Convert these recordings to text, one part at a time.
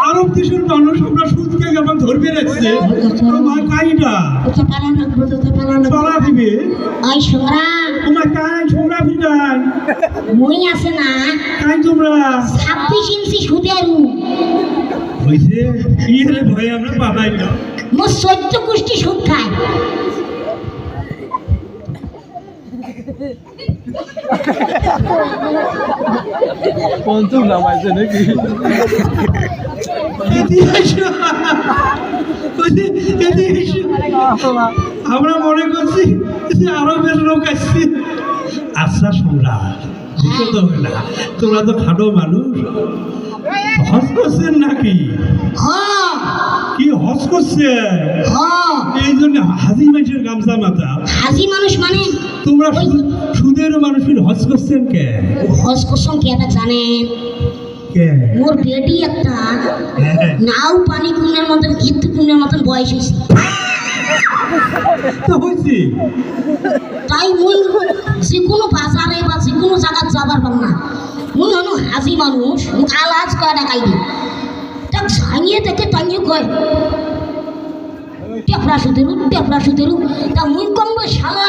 আরব দেশের মানুষ আমরা সুদকে যেমন ধরবে রাখছে তোমার কাইটা পালা দিবে ওই সোমরা তোমার কাই ছোমরা ফিটান মই আছে না কাই তোমরা 26 ইঞ্চি সুদের হইছে ইয়ে ভয় আমরা পাবাই না মো 14 গোষ্ঠী সুদ খায় পঞ্চম নামাইছে নাকি আমরা মনে করছি যে আরো বেশ লোক আসছে আচ্ছা সম্রাট তো না তোমরা তো খাটো মানুষ হজ করছেন নাকি হ্যাঁ কি হজ করছেন হ্যাঁ এই জন্য হাজি মানুষের গামছা মাথা হাজি মানুষ মানে তোমরা সুদের মানুষের হজ করছেন কে হজ কোসম কে এটা জানেন কে মোর বেটি একটা হ্যাঁ নাও পানি কুমড়ের মতন ইত্তু কুমড়ের মতন বয়স হয়েছে তো হয়েছে তাই মুই যে কোনো বাজারে বা যে কোনো জায়গায় যাবার পাম না মুই হলো হাজি মানুষ মুখ আলাজ কয় টাকাই দিই তাক ঝাঙিয়ে দেখে টাঙিয়ে কয় টেপরা সুদেরু তা মুই কমবে সারা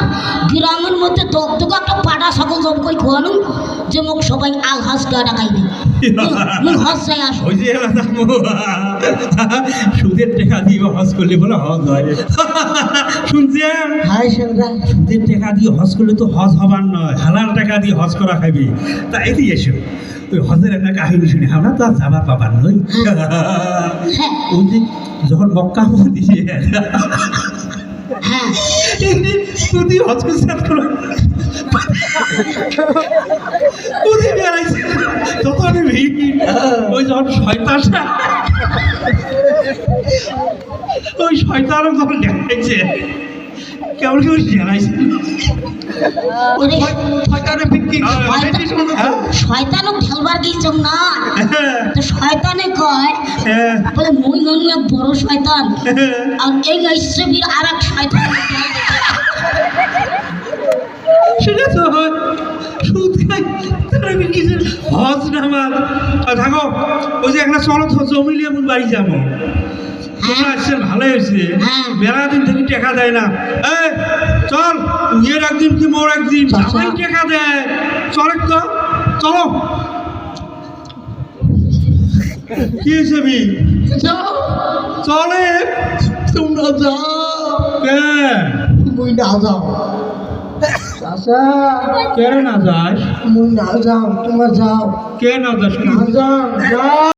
গ্রামের মধ্যে দগদগা একটা পাটা ছাগল জব করে খোয়ানো যে মুখ সবাই আলহাজ কয় টাকাই দিই মুই হজ যাই আস ওই যে সুদের টাকা দিয়ে হজ করলে বলে হজ হয় শুনছেন হাই সোমরা সুদের টাকা দিয়ে হজ করলে তো হজ হবার নয় হালাল টাকা দিয়ে হজ করা খাবি তা এদিকে এসো ওই হজের একটা কাহিনী শুনি আমরা তো আর যাবার পাবার নই হ্যাঁ ওই যে যখন মক্কা দিয়ে হ্যাঁ প্রতি হজ করছে প্রতি বেড়াইছে তখন ওই যখন শয়তানটা ওই শয়তানও যখন দেখাইছে কেমন কেমন জানাইছে শয়তানও খেলবার গেছিলাম না তো শয়তানে কয় বলে মুই ননি এক বড় শয়তান আর এই নৈশ্রবীর আর এক শয়তান সেটা তো সুদ খাই তারা কিছু হজ নামাজ থাকো ওই যে একটা চলো জমিলিয়ে মন বাড়ি যাবো তোমরা আসছেন ভালোই হয়েছে মেলা দিন থেকে টাকা দেয় না এই চল ইয়ের একদিন কি মোর একদিন সবাই টাকা দেয় চল তো চলো কি হিসেবে চলে তোমরা যাও কে মুই না যাও চাচা কে না যাস মুই না যাও তোমরা যাও কে না যাস না যাও যাও